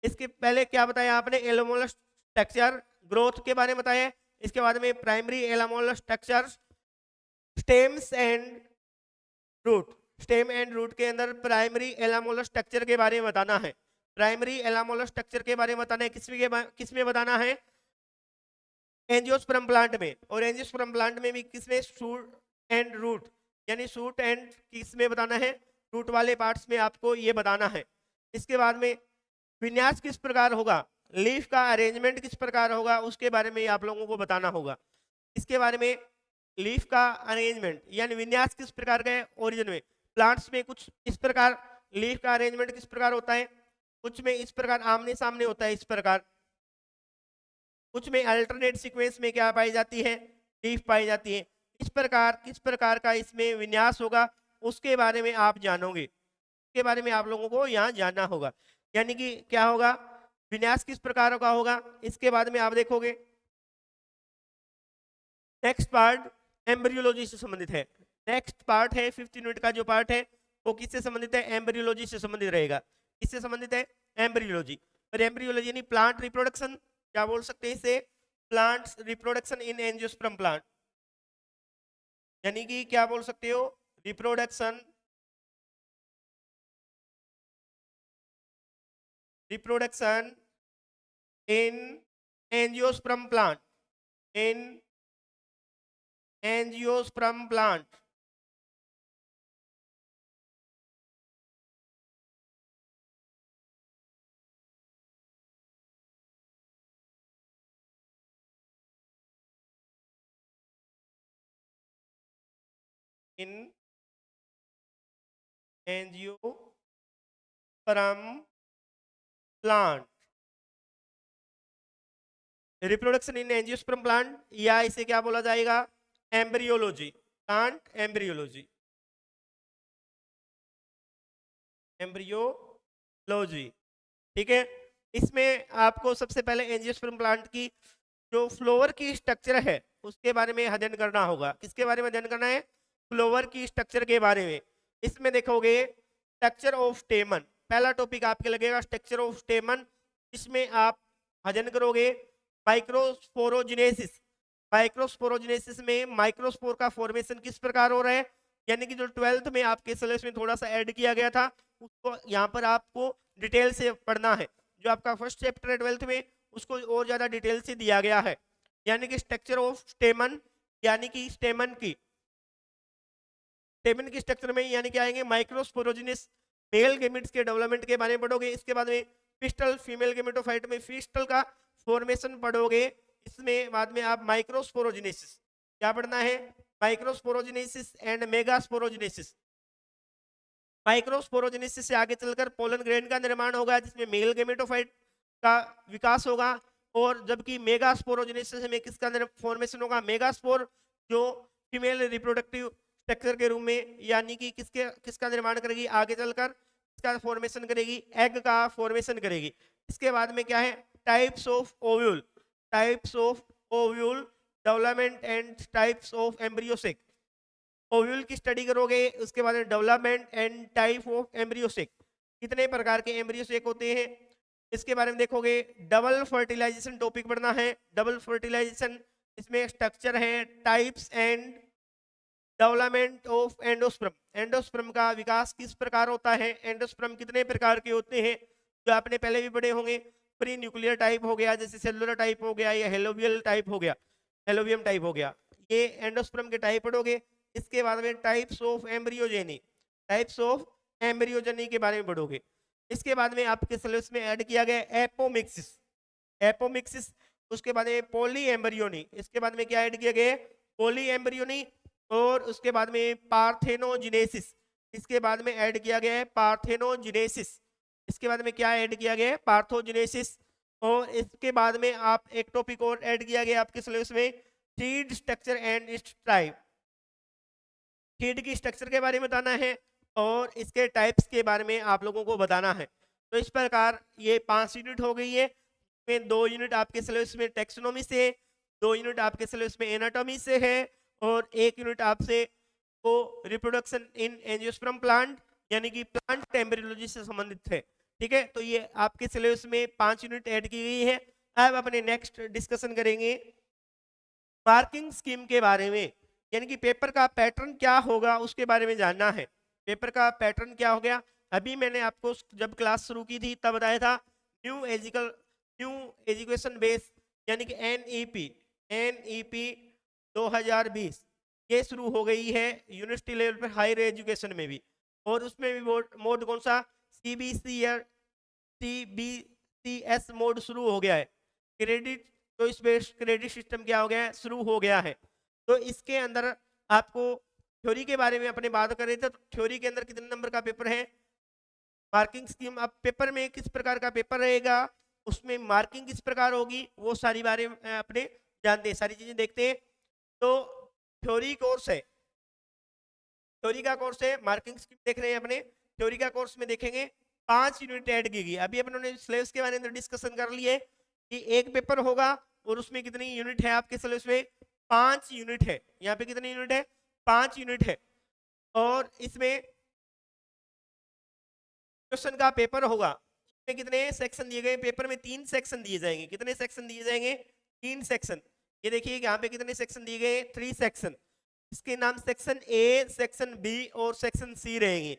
इसके पहले क्या बताया आपने, एलोमोलस स्ट्रक्चर ग्रोथ के बारे में बताया। इसके बाद में primary anomalous structure, stems and root, stem and root के अंदर प्राइमरी एलामोलस स्ट्रक्चर के बारे में बताना है। प्राइमरी एलामोलस स्ट्रक्चर के बारे में बताना है, किसमें बताना है, एंजियोस्पर्म प्लांट में। और एंजियोस्पर्म प्लांट में भी किसमें, शूट एंड रूट, यानी शूट एंड किसमें बताना है, रूट वाले पार्ट्स में आपको ये बताना है। इसके बाद में विन्यास किस प्रकार होगा, लीफ का अरेंजमेंट किस प्रकार होगा, उसके बारे में आप लोगों को बताना होगा। इसके बारे में लीफ का अरेंजमेंट यानी विन्यास किस प्रकार का है, ओरिजिन में प्लांट्स में कुछ इस प्रकार लीफ का अरेंजमेंट किस प्रकार होता है, कुछ में इस प्रकार आमने सामने होता है इस प्रकार, कुछ में अल्टरनेट सीक्वेंस में क्या पाई जाती है, लीफ पाई जाती है। इस प्रकार किस प्रकार का इसमें विन्यास होगा उसके बारे में आप जानोगे, इसके बारे में आप लोगों को यहाँ जानना होगा। यानी कि क्या होगा, विन्यास किस प्रकार का होगा। इसके बाद में आप देखोगे नेक्स्ट पार्ट एम्ब्रियोलॉजी से संबंधित है। नेक्स्ट पार्ट है 5th यूनिट का जो पार्ट है वो किससे संबंधित है, एम्ब्रियोलॉजी से संबंधित रहेगा। किससे संबंधित है, एम्ब्रियोलॉजी। और एम्ब्रियोलॉजी यानी प्लांट रिप्रोडक्शन, क्या बोल सकते हैं इसे, plants reproduction in angiosperm plant, यानी कि क्या बोल सकते हो, reproduction in angiosperm plant, in angiosperm plant. In angiosperm plant, reproduction in angiosperm plant, या इसे क्या बोला जाएगा, एम्ब्रियोलॉजी, प्लांट एम्ब्रियोलॉजी, एम्ब्रियोलॉजी, ठीक है। इसमें आपको सबसे पहले एंजियोस्पर्म प्लांट की जो फ्लोवर की स्ट्रक्चर है उसके बारे में अध्ययन करना होगा। किसके बारे में अध्ययन करना है, फ्लोवर की स्ट्रक्चर के बारे में। इसमें देखोगे स्ट्रक्चर ऑफ स्टेमन, पहला टॉपिक आपके लगेगा स्ट्रक्चर ऑफ स्टेमन। इसमें आप अध्ययन करोगे माइक्रोस्पोरोजिनेसिस, माइक्रोस्पोरोजिनेसिस में माइक्रोस्पोर का फॉर्मेशन किस प्रकार हो रहा है, यानी कि जो 12th में आपके सिलेबस में थोड़ा सा ऐड किया गया था उसको यहाँ पर आपको डिटेल से पढ़ना है। जो आपका फर्स्ट चैप्टर है 12th में उसको और ज्यादा डिटेल से दिया गया है। यानी कि स्ट्रक्चर ऑफ स्टेमन, यानी कि स्टेमन की स्ट्रक्चर में यानी कि आएंगे माइक्रोस्पोरोजिनस मेल गेमिट्स के डेवलपमेंट के बारे में पढ़ोगे। इसके बाद में पिस्टल फीमेल गेमेटोफाइट में पिस्टल का फॉर्मेशन पढ़ोगे। इसमें बाद में आप माइक्रोस्पोरोजिनेसिस क्या पढ़ना है, माइक्रोस्पोरोजिनेसिस एंड मेगास्पोरोजिनेसिस। माइक्रोस्पोरोजिनेसिस से आगे चलकर पोलन ग्रेन का निर्माण होगा जिसमें मेल गेमेटोफाइट का विकास होगा, और जबकि मेगास्पोरोजिनेसिस में किसका फॉर्मेशन होगा, मेगास्पोर जो फीमेल रिप्रोडक्टिव स्ट्रक्चर के रूप में, यानी कि किसका निर्माण करेगी, आगे चलकर इसका फॉर्मेशन करेगी, एग का फॉर्मेशन करेगी। इसके बाद में क्या है, types of ovule, development and types of embryo sac. Ovule की स्टडी करोगे, उसके बाद development and type of embryo sac, कितने प्रकार के एम्ब्रियोसेक होते हैं इसके बारे में देखोगे। डबल फर्टिलाइजेशन टॉपिक पढ़ना है, डबल फर्टिलाइजेशन, इसमें स्ट्रक्चर है, types and development of endosperm, endosperm का विकास किस प्रकार होता है, एंडोस्पर्म कितने प्रकार के होते हैं जो आपने पहले भी पढ़े होंगे। प्री न्यूक्लियर टाइप हो गया, जैसे सेलुलर टाइप हो गया, या हेलोवियल टाइप हो गया, हेलोवियम टाइप हो गया, ये एंडोस्पर्म के टाइप पढ़ोगे। इसके बाद में types of embryogeny, types of embryogeny के बारे में पढ़ोगे। इसके बाद में आपके सिलेबस में ऐड किया गया एपोमिक्सिस, एपोमिक्सिस। उसके बाद में पॉली एम्ब्रियोनी, इसके बाद में क्या ऐड किया गया, पॉली एम्ब्रियोनी। और उसके बाद में पार्थेनोजिनेसिस, इसके बाद में ऐड किया गया है पार्थेनोजिनेसिस। इसके बाद में क्या ऐड किया गया है, पार्थोजिनेसिस। और इसके बाद में आप एक टॉपिक और ऐड किया गया आपके सिलेबस में, seed structure and it's type. Seed की स्ट्रक्चर के बारे में बताना है और इसके टाइप्स के बारे में आप लोगों को बताना है। तो इस प्रकार ये 5 यूनिट हो गई है, में 2 यूनिट आपके सिलेबस में टेक्सोनॉमी से, 2 यूनिट आपके सिलेबस में एनाटॉमी से है, और 1 यूनिट आपसे को रिप्रोडक्शन इन एंजियोस्पर्म प्लांट यानी कि प्लांट एम्ब्रियोलॉजी से संबंधित है। ठीक है, तो ये आपके सिलेबस में 5 यूनिट ऐड की गई है। अब अपने नेक्स्ट डिस्कशन करेंगे मार्किंग स्कीम के बारे में, यानी कि पेपर का पैटर्न क्या होगा उसके बारे में जानना है। पेपर का पैटर्न क्या हो गया, अभी मैंने आपको जब क्लास शुरू की थी तब बताया था, न्यू एजुकेशन बेस यानी कि एनईपी 2020 ये शुरू हो गई है यूनिवर्सिटी लेवल पर हायर एजुकेशन में भी। और उसमें भी मोड कौन सा, सीबीसी या सीबीसीएस मोड शुरू हो गया है। Credit choice based credit system क्या हो गया है, शुरू हो गया है। तो इसके अंदर आपको थ्योरी के बारे में अपने बात कर रहे थे, तो थ्योरी के अंदर कितने नंबर का पेपर है, मार्किंग स्कीम। अब पेपर में किस प्रकार का पेपर रहेगा, उसमें मार्किंग किस प्रकार होगी, वो सारी बारे में अपने जानते हैं, सारी चीजें देखते हैं। तो थ्योरी कोर्स है, थ्योरी का कोर्स है, मार्किंग स्कीम देख रहे हैं अपने। थ्योरी का कोर्स में देखेंगे 5 यूनिट ऐड की गई। अभी अपने सिलेबस के बारे में डिस्कशन कर लिए कि एक पेपर होगा और उसमें कितनी यूनिट है आपके सिलेबस में, 5 यूनिट है। यहाँ पे कितनी यूनिट है, 5 यूनिट है। और इसमें क्वेश्चन का पेपर होगा, इसमें कितने सेक्शन दिए गए, पेपर में 3 सेक्शन दिए जाएंगे। कितने सेक्शन दिए जाएंगे, 3 सेक्शन। ये देखिए यहाँ पे कितने सेक्शन दिए गए, 3 सेक्शन। इसके नाम सेक्शन ए, सेक्शन बी और सेक्शन सी रहेंगे।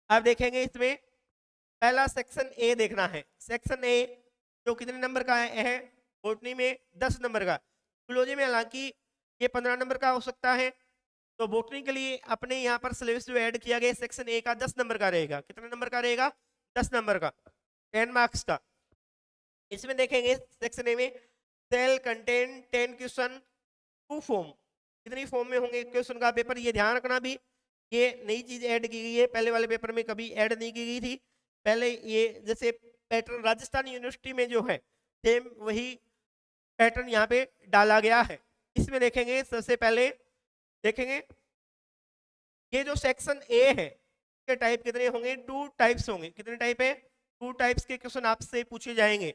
अब देखेंगे इसमें पहला सेक्शन ए देखना है। सेक्शन ए जो कितने नंबर का है, बॉटनी में 10 नंबर का, जूलॉजी में हालांकि ये 15 नंबर का हो सकता है। तो बॉटनी के लिए अपने यहाँ पर सिलेबस जो ऐड किया गया सेक्शन ए का 10 नंबर का रहेगा। कितने नंबर का रहेगा, 10 नंबर का, 10 मार्क्स का। इसमें देखेंगे सेक्शन ए में सेल कंटेन 10 क्वेश्चन, 2 फॉर्म, कितनी फॉर्म में होंगे क्वेश्चन का पेपर। ये ध्यान रखना भी, ये नई चीज ऐड की गई है, पहले वाले पेपर में कभी ऐड नहीं की गई थी। पहले ये जैसे पैटर्न राजस्थान यूनिवर्सिटी में जो है सेम वही पैटर्न यहाँ पे डाला गया है। इसमें देखेंगे सबसे पहले देखेंगे ये जो सेक्शन ए है के टाइप कितने होंगे, 2 टाइप्स होंगे। कितने टाइप है, 2 टाइप्स के क्वेश्चन आपसे पूछे जाएंगे।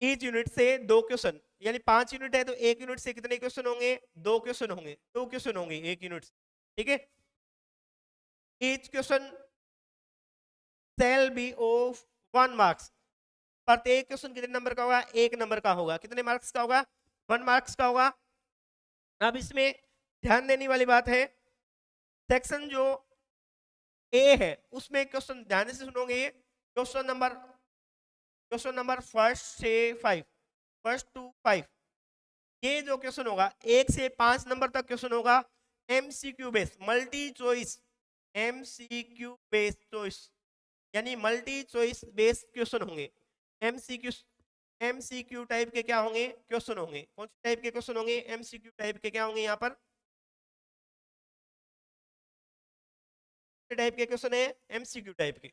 ईच यूनिट से 2 क्वेश्चन, यानी 5 यूनिट है तो 1 यूनिट से कितने क्वेश्चन होंगे, 2 क्वेश्चन होंगे, 2 क्वेश्चन होंगे 1 यूनिट से। ठीक है, each question shall be of 1 marks. प्रत्येक क्वेश्चन कितने नंबर का होगा, 1 नंबर का होगा। कितने मार्क्स का होगा, 1 मार्क्स का होगा। अब इसमें ध्यान देने वाली बात है, सेक्शन जो ए है उसमें क्वेश्चन ध्यान से सुनोगे, क्वेश्चन नंबर फर्स्ट से 5, फर्स्ट टू 5, ये जो क्वेश्चन होगा 1 से 5 नंबर तक क्वेश्चन होगा MCQ base, multi choice, MCQ base choice, यानी मल्टी चॉइस बेस्ड क्वेश्चन होंगे। एमसीक्यू टाइप के क्या होंगे, क्वेश्चन होंगे। कौन से टाइप के क्वेश्चन होंगे, एमसीक्यू टाइप के क्या होंगे, यहाँ पर टाइप के क्वेश्चन है, एमसीक्यू टाइप के।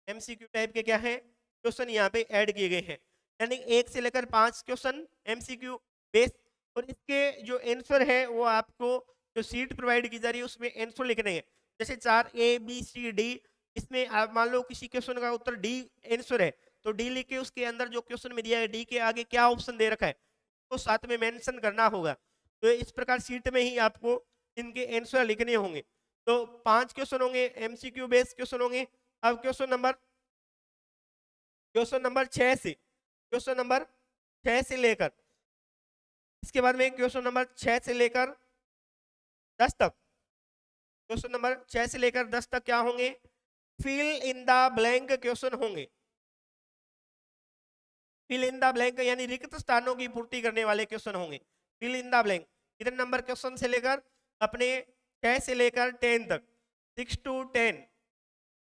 एमसीक्यू टाइप के क्या है, क्वेश्चन यहाँ पे ऐड किए गए हैं, यानी 1 से लेकर 5 क्वेश्चन एमसीक्यू बेस्ड। और इसके जो आंसर है वो आपको जो सीट प्रोवाइड की जा रही है उसमें आंसर लिखने हैं। जैसे 4 A B C D, इसमें आप मान लो किसी क्वेश्चन का उत्तर डी आंसर है तो डी लिख के उसके अंदर जो क्वेश्चन में दिया है डी के आगे क्या ऑप्शन दे रखा है तो साथ में मेंशन करना होगा। तो इस प्रकार सीट में ही आपको इनके आंसर लिखने होंगे। तो 5 क्वेश्चन होंगे एमसीक्यू बेस्ड क्वेश्चन होंगे। अब क्वेश्चन नंबर 6 से लेकर इसके बाद में क्वेश्चन नंबर 6 से लेकर 10 तक, क्वेश्चन नंबर 6 से लेकर 10 तक क्या होंगे, fill in the blank question होंगे। फिल इन द ब्लैंक यानी रिक्त स्थानों की पूर्ति करने वाले क्वेश्चन होंगे। फिल इन द ब्लैंक कितने नंबर क्वेश्चन से लेकर अपने 6 से लेकर 10 तक 6 to 10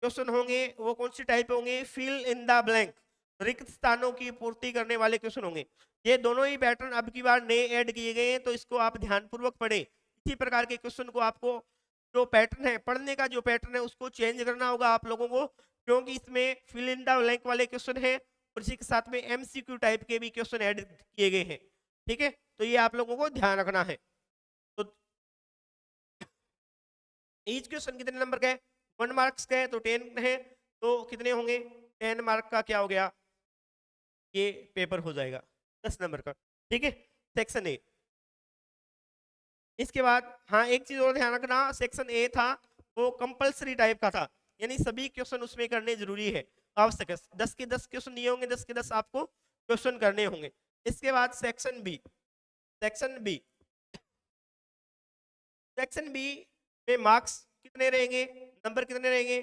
क्वेश्चन होंगे, वो कौन सी टाइप होंगे? फिल इन द ब्लैंक, रिक्त स्थानों की पूर्ति करने वाले क्वेश्चन होंगे। ये दोनों ही पैटर्न अब की बार नए ऐड किए गए हैं, तो इसको आप ध्यानपूर्वक पढ़ें। इसी प्रकार के क्वेश्चन को आपको जो पैटर्न है पढ़ने का, जो पैटर्न है उसको चेंज करना होगा आप लोगों को, क्योंकि इसमें फिल इन द ब्लैंक वाले क्वेश्चन है और इसी के साथ में एमसीक्यू टाइप के भी क्वेश्चन ऐड किए गए हैं। ठीक है, तो ये आप लोगों को ध्यान रखना है। तो ईच क्वेश्चन कितने नंबर का है? 1 मार्क्स का है, तो 10 है, तो कितने होंगे? 10 मार्क का क्या हो गया? ये पेपर हो जाएगा 10 नंबर का। ठीक है, सेक्शन ए। इसके बाद हाँ एक चीज और ध्यान रखना, सेक्शन ए था वो कंपलसरी टाइप का था, यानी सभी क्वेश्चन उसमें करने जरूरी है, आवश्यक है। 10 के 10 क्वेश्चन दिए होंगे, 10 के 10 आपको क्वेश्चन करने होंगे। इसके बाद section B. Section B, section B में मार्क्स कितने रहेंगे, नंबर कितने रहेंगे?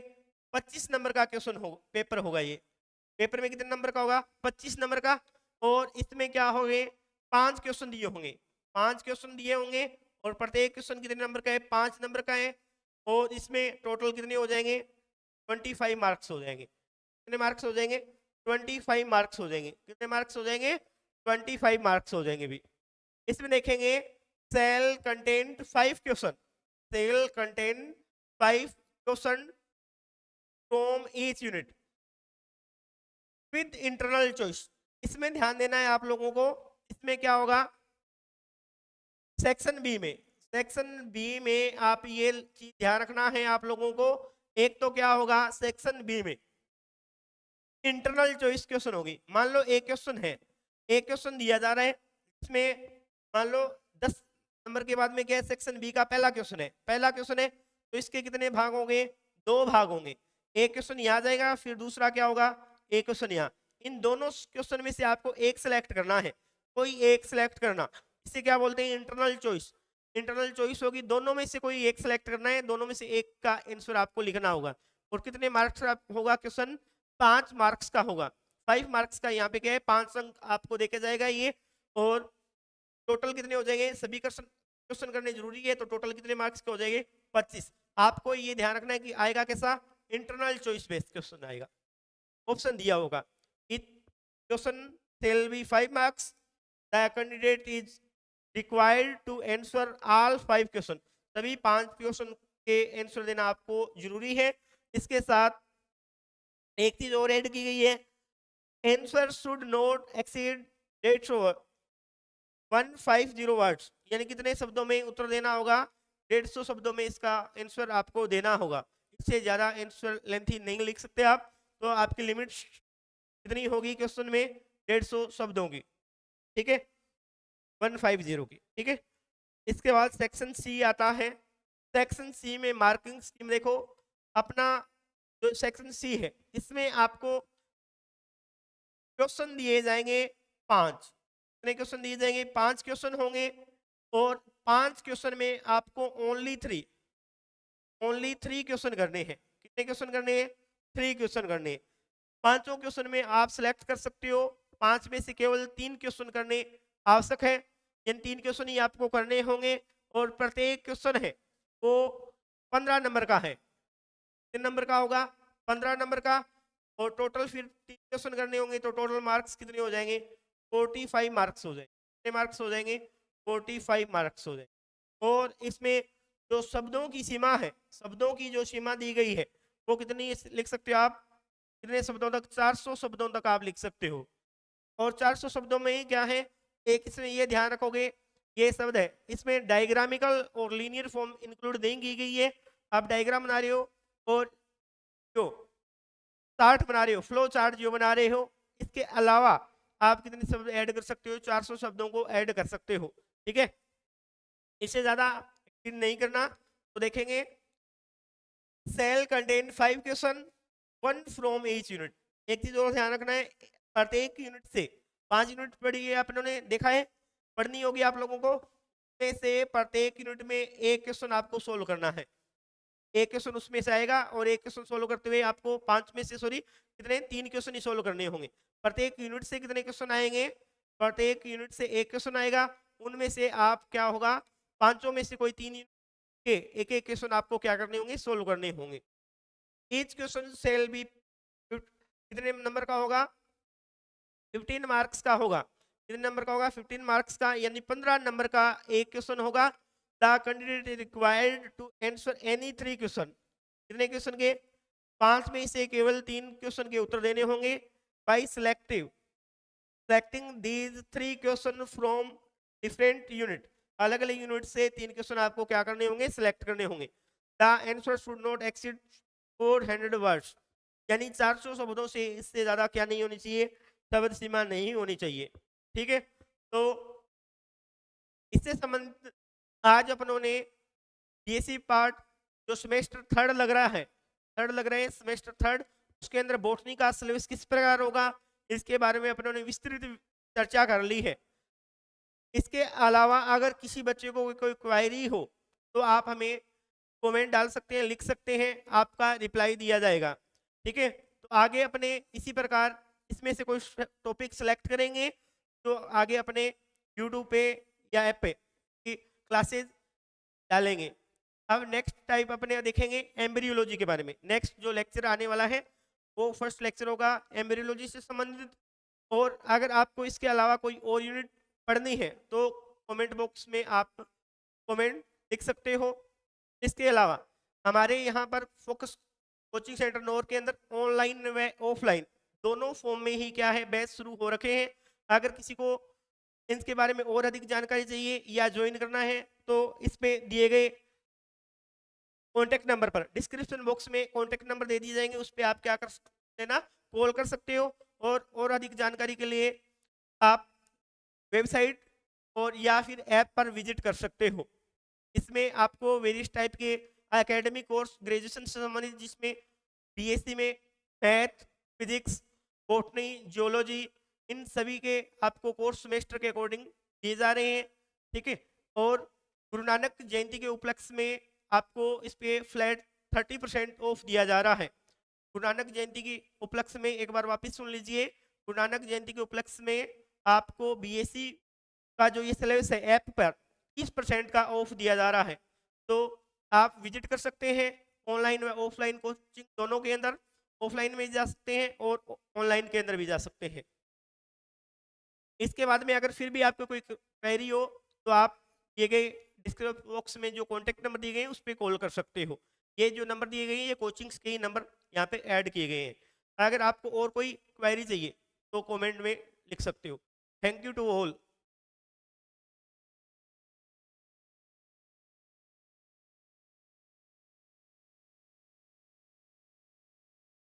25 नंबर का क्वेश्चन हो पेपर होगा। ये पेपर में कितने नंबर का होगा? 25 नंबर का। और इसमें क्या होंगे? 5 क्वेश्चन दिए होंगे, 5 क्वेश्चन दिए होंगे और प्रत्येक क्वेश्चन कितने नंबर का है? 5 नंबर का है। और इसमें टोटल कितने हो जाएंगे? 25 मार्क्स हो जाएंगे। कितने मार्क्स हो जाएंगे? 25 मार्क्स हो जाएंगे। कितने मार्क्स हो जाएंगे? 25 मार्क्स हो जाएंगे भी। इसमें देखेंगे cell content 5 question, cell content 5 question from each unit with internal choice. इसमें ध्यान देना है आप लोगों को। इसमें क्या होगा? सेक्शन बी में, सेक्शन बी में आप ये चीज ध्यान रखना है आप लोगों को। एक तो क्या होगा सेक्शन बी में? इंटरनल चॉइस क्वेश्चन होगी। मान लो एक क्वेश्चन है, एक क्वेश्चन दिया जा रहा है, इसमें मान लो 10 नंबर के बाद में क्या है? सेक्शन बी का पहला क्वेश्चन है, पहला क्वेश्चन है, तो इसके कितने भाग होंगे? 2 भाग होंगे। एक क्वेश्चन यहाँ जाएगा, फिर दूसरा क्या होगा? एक क्वेश्चन यहाँ। इन दोनों क्वेश्चन में से आपको एक सिलेक्ट करना है, कोई एक सिलेक्ट करना। इसे क्या बोलते हैं? Internal choice. इंटरनल चॉइस होगी, दोनों में से कोई एक सिलेक्ट करना है, दोनों में से एक का आंसर आपको लिखना होगा। और कितने मार्क्स का होगा क्वेश्चन? 5 मार्क्स का होगा। 5 मार्क्स का यहाँ पे क्या है? 5 अंक आपको देके जाएगा ये। और टोटल कितने हो जाएंगे? सभी क्वेश्चन करने जरूरी है, तो टोटल कितने मार्क्स के हो जाएंगे? 25। आपको ये ध्यान रखना है कि आएगा कैसा? इंटरनल चॉइस बेस्ड क्वेश्चन आएगा। ऑप्शन दिया होगा it question shall be 5 marks, the candidate is required to answer all 5 question. सभी 5 क्वेश्चन के आंसर देना आपको जरूरी है। इसके साथ एक चीज और ऐड की गई है, answer should not exceed 150 words, यानी कितने शब्दों में उत्तर देना होगा? 150 शब्दों में इसका आंसर आपको देना होगा। इससे ज्यादा आंसर लेंथी नहीं लिख सकते आप। तो आपकी लिमिट कितनी होगी क्वेश्चन में? 150 शब्दों की। ठीक है, 150 की। ठीक है, इसके बाद सेक्शन सी आता है। सेक्शन सी में मार्किंग स्कीम देखो। अपना जो सेक्शन सी है इसमें आपको क्वेश्चन दिए जाएंगे 5। कितने क्वेश्चन दिए जाएंगे? 5 क्वेश्चन होंगे। और 5 क्वेश्चन में आपको ओनली 3 क्वेश्चन करने हैं। कितने क्वेश्चन करने हैं? 3 क्वेश्चन करने हैं। 5 क्वेश्चन में आप सिलेक्ट कर सकते हो, 5 में से केवल 3 क्वेश्चन करने आवश्यक है। इन 3 क्वेश्चन ही आपको करने होंगे। और प्रत्येक क्वेश्चन है वो 15 नंबर का है। कितने नंबर का होगा? 15 नंबर का। और टोटल फिर 3 क्वेश्चन करने होंगे, तो टोटल मार्क्स कितने हो जाएंगे? 45 मार्क्स हो जाएंगे। कितने मार्क्स हो जाएंगे? 45 मार्क्स हो जाएंगे। और इसमें जो शब्दों की सीमा है, शब्दों की जो सीमा दी गई है वो कितनी लिख सकते हो आप? कितने शब्दों तक? 400 शब्दों तक आप लिख सकते हो। और 400 शब्दों में ही क्या है, एक इसमें ये ध्यान रखोगे, ये शब्द है इसमें डायग्रामिकल और लीनियर फॉर्म इंक्लूड नहीं की गई है। आप डायग्राम बना रहे हो और जो चार्ट बना रहे हो, फ्लो चार्ट जो बना रहे हो, इसके अलावा आप कितने शब्द ऐड कर सकते हो? 400 शब्दों को ऐड कर सकते हो। ठीक है, इससे ज्यादा नहीं करना। तो देखेंगे cell content 5 question 1 from each unit. एक चीज और ध्यान रखना है, प्रत्येक यूनिट से 5 यूनिट पढ़ी है आपने, देखा है, पढ़नी होगी आप लोगों को। में से प्रत्येक यूनिट में एक क्वेश्चन आपको सोल्व करना है। एक क्वेश्चन उसमें से आएगा और एक क्वेश्चन सोल्व करते हुए आपको 5 में से कितने? 3 क्वेश्चन ही सोल्व करने होंगे। प्रत्येक यूनिट से कितने क्वेश्चन आएंगे? प्रत्येक यूनिट से एक क्वेश्चन आएगा। उनमें से आप क्या होगा, पांचों में से कोई 3 यूनिट के एक एक क्वेश्चन आपको क्या करने होंगे, सोल्व करने होंगे। ईच क्वेश्चन सेल बी कितने नंबर का होगा? 15 मार्क्स का होगा। कितने नंबर का होगा? 15 मार्क्स का, यानी 15 नंबर का एक क्वेश्चन होगा। The candidate is required to answer any 3 question. कितने क्वेश्चन के? 5 में से केवल 3 क्वेश्चन के उत्तर देने होंगे। By selecting these 3 question from different unit. अलग अलग यूनिट से 3 क्वेश्चन आपको क्या करने होंगे? सिलेक्ट करने होंगे। The answer should not exceed 400 words, यानी 400 शब्दों से इससे ज्यादा क्या नहीं होनी चाहिए? शब्द सीमा नहीं होनी चाहिए। ठीक है, तो इससे संबंधित आज अपनों ने बीएससी पार्ट जो सेमेस्टर थर्ड लग रहा है, थर्ड लग रहे हैं सेमेस्टर थर्ड, उसके अंदर बॉटनी का सिलेबस किस प्रकार होगा, इसके बारे में अपनों ने विस्तृत चर्चा कर ली है। इसके अलावा अगर किसी बच्चे को कोई क्वेरी हो तो आप हमें कमेंट डाल सकते हैं, लिख सकते हैं, आपका रिप्लाई दिया जाएगा। ठीक है, तो आगे अपने इसी प्रकार इसमें से कोई टॉपिक सेलेक्ट करेंगे तो आगे अपने यूट्यूब पे या ऐप पे की क्लासेस डालेंगे। अब नेक्स्ट टाइप अपने देखेंगे एम्ब्रियोलॉजी के बारे में। नेक्स्ट जो लेक्चर आने वाला है वो फर्स्ट लेक्चर होगा एम्ब्रियोलॉजी से संबंधित। और अगर आपको इसके अलावा कोई और यूनिट पढ़नी है तो कमेंट बॉक्स में आप कमेंट लिख सकते हो। इसके अलावा हमारे यहाँ पर फोकस कोचिंग सेंटर नौर के अंदर ऑनलाइन व ऑफलाइन दोनों फॉर्म में ही क्या है, बैच शुरू हो रखे हैं। अगर किसी को इनके बारे में और अधिक जानकारी चाहिए या ज्वाइन करना है तो इस पे दिए गए कॉन्टेक्ट नंबर पर, डिस्क्रिप्शन बॉक्स में कॉन्टेक्ट नंबर दे दिए जाएंगे, उस पर आप क्या कर सकते हैं ना, कॉल कर सकते हो। और अधिक जानकारी के लिए आप वेबसाइट और या फिर ऐप पर विजिट कर सकते हो। इसमें आपको वेरियस टाइप के एकेडमिक कोर्स ग्रेजुएशन से संबंधित, जिसमें बीएससी में मैथ, फिजिक्स, बॉटनी, जियोलॉजी, इन सभी के आपको कोर्स सेमेस्टर के अकॉर्डिंग दिए जा रहे हैं। ठीक है, और गुरु नानक जयंती के उपलक्ष्य में आपको इस पे फ्लैट 30% ऑफ दिया जा रहा है। गुरु नानक जयंती की उपलक्ष्य में एक बार वापस सुन लीजिए, गुरु नानक जयंती के उपलक्ष्य में आपको बीएससी का जो ये सिलेबस है ऐप पर 30% का ऑफ दिया जा रहा है। तो आप विजिट कर सकते हैं ऑनलाइन व ऑफलाइन कोचिंग दोनों के अंदर। ऑफलाइन में जा सकते हैं और ऑनलाइन के अंदर भी जा सकते हैं। इसके बाद में अगर फिर भी आपको कोई क्वेरी हो तो आप दिए गए डिस्क्रिप्शन बॉक्स में जो कॉन्टेक्ट नंबर दिए गए हैं उस पर कॉल कर सकते हो। ये जो नंबर दिए गए हैं ये कोचिंग्स के ही नंबर यहाँ पे ऐड किए गए हैं। अगर आपको और कोई क्वेरी चाहिए तो कमेंट में लिख सकते हो। Thank you to all.